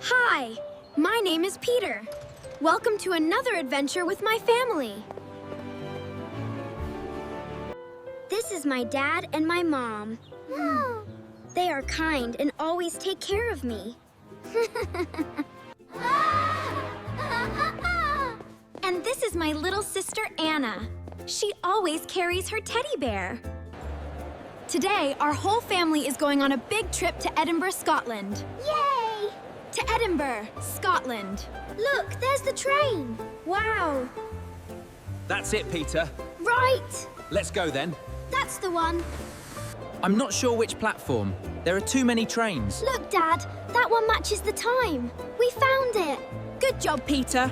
Hi, my name is Peter. Welcome to another adventure with my family. This is my dad and my mom. They are kind and always take care of me. And this is my little sister, Anna. She always carries her teddy bear. Today, our whole family is going on a big trip to Edinburgh, Scotland. Yay! To Edinburgh, Scotland. Look, there's the train. Wow. That's it, Peter. Right. Let's go then. That's the one. I'm not sure which platform. There are too many trains. Look, Dad, that one matches the time. We found it. Good job, Peter.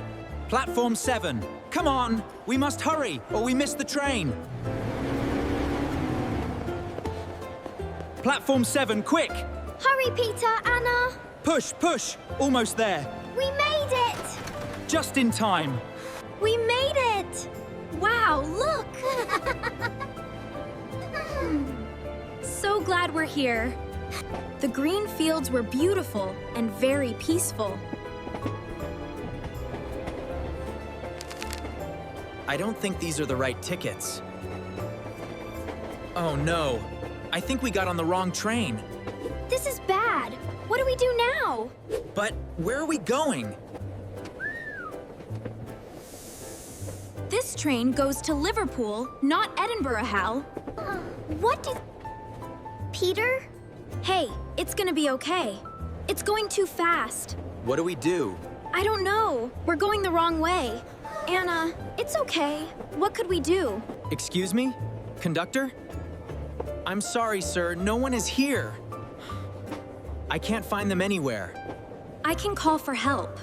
Platform 7. Come on, we must hurry or we miss the train. Platform 7, quick! Hurry, Peter, Anna. Push, push! Almost there. We made it. Just in time. We made it. Wow, look. So glad we're here. The green fields were beautiful and very peaceful. I don't think these are the right tickets. Oh no, I think we got on the wrong train. This is bad. What do we do now? But where are we going? This train goes to Liverpool, not Edinburgh, Hal. What did... Peter? Hey, it's gonna be okay. It's going too fast. What do we do? I don't know. We're going the wrong way. Anna, it's okay. What could we do? Excuse me? Conductor? I'm sorry, sir. No one is here. I can't find them anywhere. I can call for help.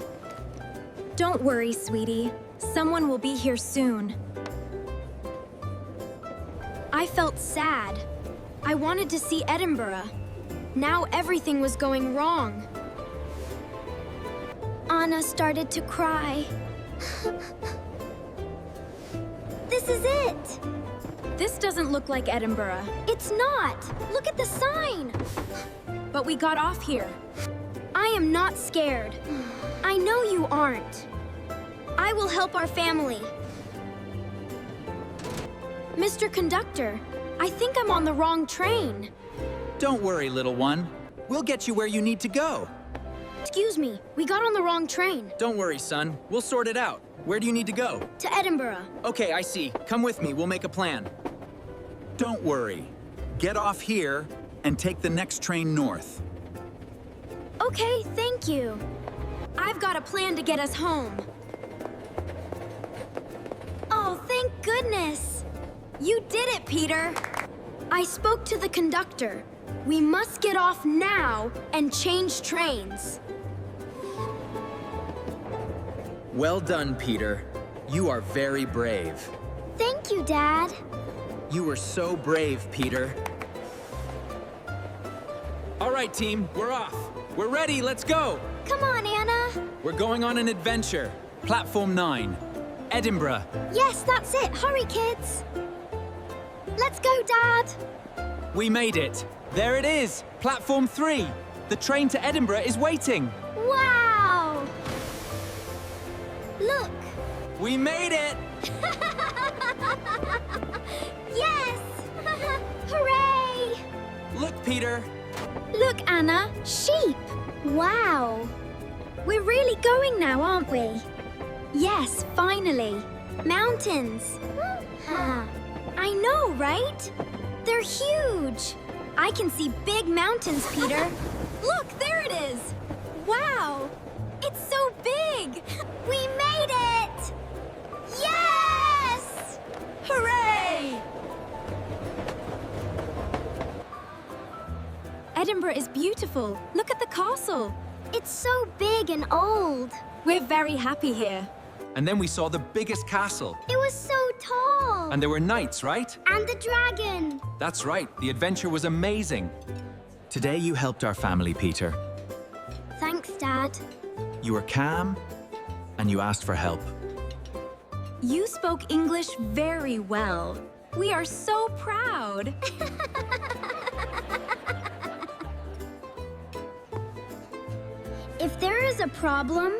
Don't worry, sweetie. Someone will be here soon. I felt sad. I wanted to see Edinburgh. Now everything was going wrong. Anna started to cry. This is it! This doesn't look like Edinburgh. It's not! Look at the sign! But we got off here. I am not scared. I know you aren't. I will help our family. Mr. Conductor, I think I'm on the wrong train. Don't worry, little one. We'll get you where you need to go. Excuse me, we got on the wrong train. Don't worry, son. We'll sort it out. Where do you need to go? To Edinburgh. Okay, I see. Come with me. We'll make a plan. Don't worry. Get off here and take the next train north. Okay, thank you. I've got a plan to get us home. Oh, thank goodness. You did it, Peter. I spoke to the conductor. We must get off now and change trains. Well done, Peter. You are very brave. Thank you, Dad. You were so brave, Peter. All right, team, we're off. We're ready, let's go. Come on, Anna. We're going on an adventure. Platform 9, Edinburgh. Yes, that's it. Hurry, kids. Let's go, Dad. We made it. There it is, Platform 3. The train to Edinburgh is waiting. Wow! Look. We made it! Yes! Hooray! Look, Peter. Look, Anna, sheep. Wow. We're really going now, aren't we? Yes, finally. Mountains. I know, right? They're huge. I can see big mountains, Peter. Look, there it is. Wow. It's so big. We made it. Yes! Hooray! Edinburgh is beautiful. Look at the castle. It's so big and old. We're very happy here. And then we saw the biggest castle. It was so tall. And there were knights, right? And the dragon. That's right. The adventure was amazing. Today you helped our family, Peter. Thanks, Dad. You were calm and you asked for help. You spoke English very well. We are so proud. If there is a problem,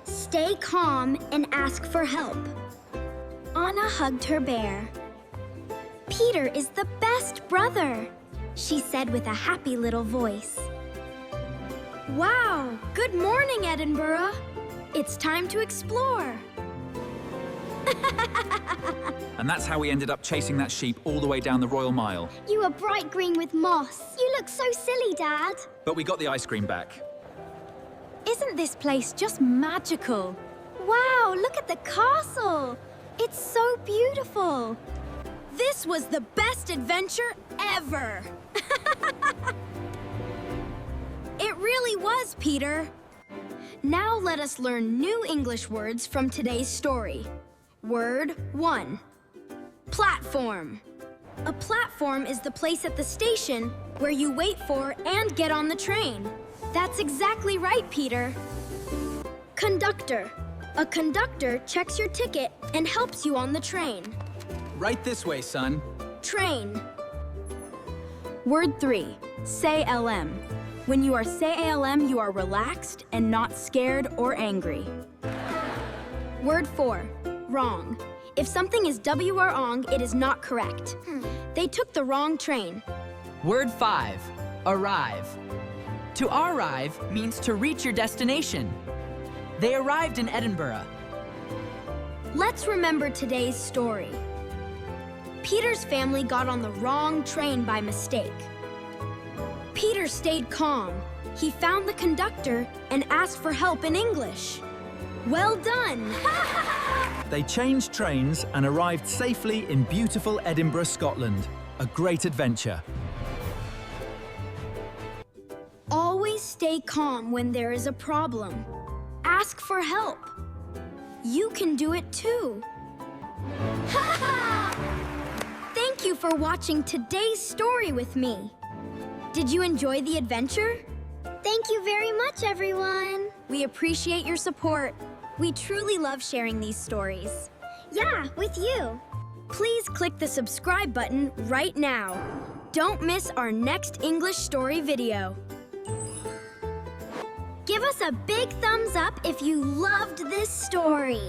stay calm and ask for help. Anna hugged her bear. Peter is the best brother, she said with a happy little voice. Wow, good morning, Edinburgh. It's time to explore. And that's how we ended up chasing that sheep all the way down the Royal Mile. You are bright green with moss. You look so silly, Dad. But we got the ice cream back. Isn't this place just magical? Wow, look at the castle. It's so beautiful. This was the best adventure ever! It really was, Peter. Now let us learn new English words from today's story. Word 1. Platform. A platform is the place at the station where you wait for and get on the train. That's exactly right, Peter. Conductor. A conductor checks your ticket and helps you on the train. Right this way, son. Train. Word 3. Say LM. When you are say ALM, you are relaxed and not scared or angry. Word 4. Wrong. If something is WR-ong, it is not correct. They took the wrong train. Word 5. Arrive. To arrive means to reach your destination. They arrived in Edinburgh. Let's remember today's story. Peter's family got on the wrong train by mistake. Peter stayed calm. He found the conductor and asked for help in English. Well done! They changed trains and arrived safely in beautiful Edinburgh, Scotland. A great adventure. Always stay calm when there is a problem. Ask for help. You can do it too. Thank you for watching today's story with me. Did you enjoy the adventure? Thank you very much, everyone. We appreciate your support. We truly love sharing these stories. Yeah, with you. Please click the subscribe button right now. Don't miss our next English story video. Give us a big thumbs up if you loved this story.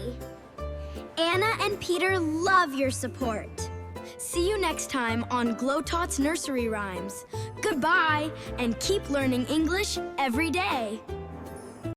Anna and Peter love your support. See you next time on Glow Tots Nursery Rhymes. Goodbye, and keep learning English every day.